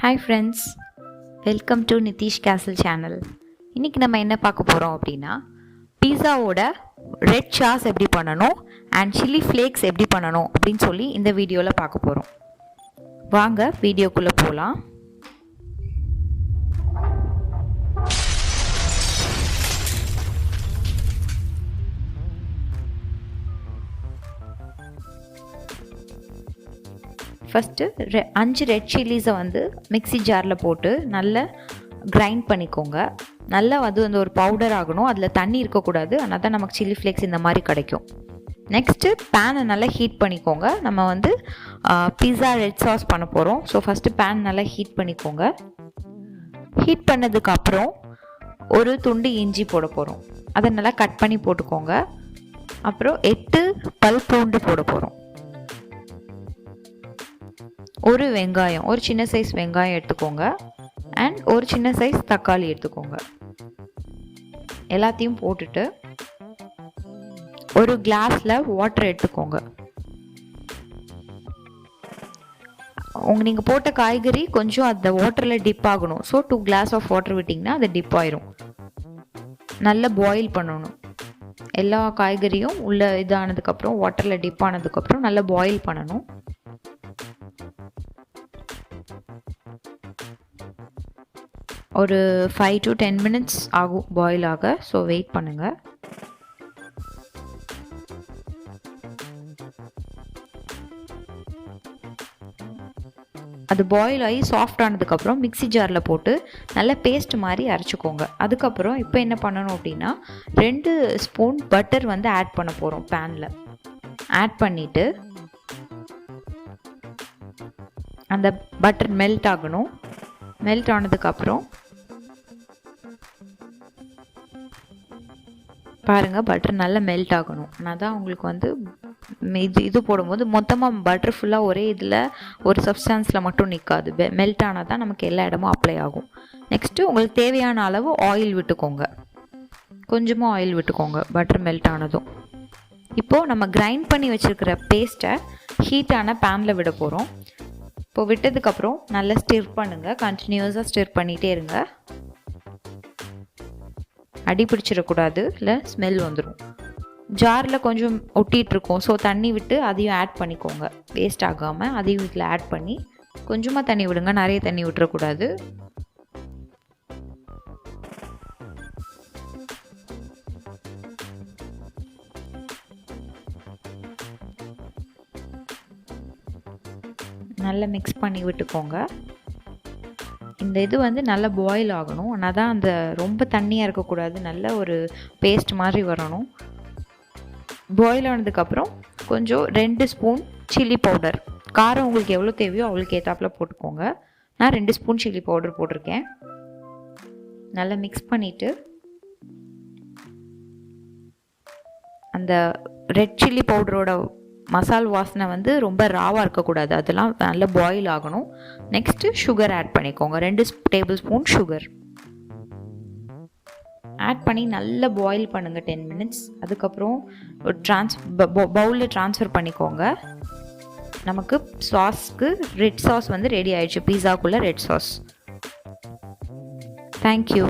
Hi friends, welcome to Nitish Castle channel. இன்னைக்கு நம்ம என்ன பார்க்க போறோம் அப்படினா பீஸாவோட ரெட் சாஸ் எப்படி பண்ணனும் and chilli flakes எப்படி பண்ணனும் அப்படினு சொல்லி இந்த வீடியோல பார்க்க போறோம். வாங்க வீடியோக்குள்ள போலாம். ஃபஸ்ட்டு 5 ரெட் சில்லிஸை வந்து மிக்ஸி ஜாரில் போட்டு நல்லா கிரைண்ட் பண்ணிக்கோங்க. நல்லா அது வந்து ஒரு பவுடர் ஆகணும், அதில் தண்ணி இருக்கக்கூடாது, ஆனால் தான் நமக்கு சில்லி ஃப்ளேக்ஸ் இந்த மாதிரி கிடைக்கும். நெக்ஸ்ட்டு பேனை நல்லா ஹீட் பண்ணிக்கோங்க. நம்ம வந்து பீஸா ரெட் சாஸ் பண்ண போகிறோம். ஸோ ஃபஸ்ட்டு பேன் நல்லா ஹீட் பண்ணிக்கோங்க. ஹீட் பண்ணதுக்கப்புறம் ஒரு துண்டு இஞ்சி போட போகிறோம். அதை நல்லா கட் பண்ணி போட்டுக்கோங்க. அப்புறம் 8 பல் பூண்டு போட போகிறோம். ஒரு வெங்காயம், ஒரு சின்ன சைஸ் வெங்காயம் எடுத்துக்கோங்க. அண்ட் ஒரு சின்ன சைஸ் தக்காளி எடுத்துக்கோங்க. எல்லாத்தையும் போட்டுட்டு ஒரு கிளாஸில் வாட்டர் எடுத்துக்கோங்க. நீங்கள் போட்ட காய்கறி கொஞ்சம் அந்த வாட்டரில் டிப் ஆகணும். ஸோ 2 கிளாஸ் ஆஃப் வாட்டர் விட்டிங்கன்னா அது டிப் ஆயிரும். நல்லா பாயில் பண்ணணும். எல்லா காய்கறியும் உள்ள இதானதுக்கப்புறம் வாட்டரில் டிப் ஆனதுக்கப்புறம் நல்லா பாயில் பண்ணணும். ஒரு 5 to 10 minutes ஆகும் பாயில் ஆக. ஸோ வெயிட் பண்ணுங்கள். அது பாயில் ஆகி சாஃப்ட் ஆனதுக்கப்புறம் மிக்ஸி ஜாரில் போட்டு நல்லா பேஸ்ட் மாதிரி அரைச்சிக்கோங்க. அதுக்கப்புறம் இப்போ என்ன பண்ணணும் அப்படின்னா 2 ஸ்பூன் பட்டர் வந்து ஆட் பண்ண போகிறோம். பேனில் ஆட் பண்ணிவிட்டு அந்த பட்டர் மெல்ட் ஆகணும். மெல்ட் ஆனதுக்கப்புறம் பாருங்கள், பட்டர் நல்லா மெல்ட் ஆகணும். ஆனால் தான் உங்களுக்கு வந்து இது போடும்போது மொத்தமாக பட்டர் ஃபுல்லாக ஒரே இதில் ஒரு சப்ஸ்டான்ஸில் மட்டும் நிற்காது. மெல்ட் ஆனால் தான் நமக்கு எல்லா இடமும் அப்ளை ஆகும். நெக்ஸ்ட்டு உங்களுக்கு தேவையான அளவு ஆயில் விட்டுக்கோங்க. கொஞ்சமாக ஆயில் விட்டுக்கோங்க பட்டர் மெல்ட் ஆனதும். இப்போது நம்ம கிரைண்ட் பண்ணி வச்சுருக்கிற பேஸ்ட்டை ஹீட்டான பேனில் விட போகிறோம். இப்போ விட்டதுக்கப்புறம் நல்லா ஸ்டிர் பண்ணுங்கள். கண்டினியூஸாக ஸ்டிர் பண்ணிகிட்டே இருங்க. அடி பிடிச்சிடக்கூடாது, இல்லை ஸ்மெல் வந்துடும். ஜாரில் கொஞ்சம் ஒட்டிகிட்ருக்கோம். ஸோ தண்ணி விட்டு அதையும் ஆட் பண்ணிக்கோங்க. வேஸ்ட் ஆகாமல் அதையும் இதில் ஆட் பண்ணி கொஞ்சமாக தண்ணி விடுங்க, நிறைய தண்ணி விட்டுறக்கூடாது. நல்லா மிக்ஸ் பண்ணி விட்டுக்கோங்க. இந்த இது வந்து நல்லா பாயில் ஆகணும். ஆனால் தான் அந்த ரொம்ப தண்ணியாக இருக்கக்கூடாது, நல்ல ஒரு பேஸ்ட் மாதிரி வரணும். பாயில் ஆனதுக்கப்புறம் கொஞ்சம் 2 ஸ்பூன் சில்லி பவுடர், காரம் உங்களுக்கு எவ்வளோ தேவையோ அவளுக்கு ஏற்றாப்பில் போட்டுக்கோங்க. நான் 2 ஸ்பூன் சில்லி பவுடர் போட்டிருக்கேன். நல்லா மிக்ஸ் பண்ணிவிட்டு அந்த ரெட் சில்லி பவுடரோட மசால் வாசனை வந்து ரொம்ப ராவாக இருக்கக்கூடாது, அதெல்லாம் நல்லா பாயில் ஆகணும். நெக்ஸ்ட்டு சுகர் ஆட் பண்ணிக்கோங்க. 2 டேபிள் ஸ்பூன் சுகர் ஆட் பண்ணி நல்லா பாயில் பண்ணுங்கள் 10 மினிட்ஸ். அதுக்கப்புறம் ஒரு பவுலில் ட்ரான்ஸ்ஃபர் பண்ணிக்கோங்க. நமக்கு சாஸ்க்கு ரெட் சாஸ் வந்து ரெடி ஆயிடுச்சு. பீஸாக்குள்ளே ரெட் சாஸ். தேங்க்யூ.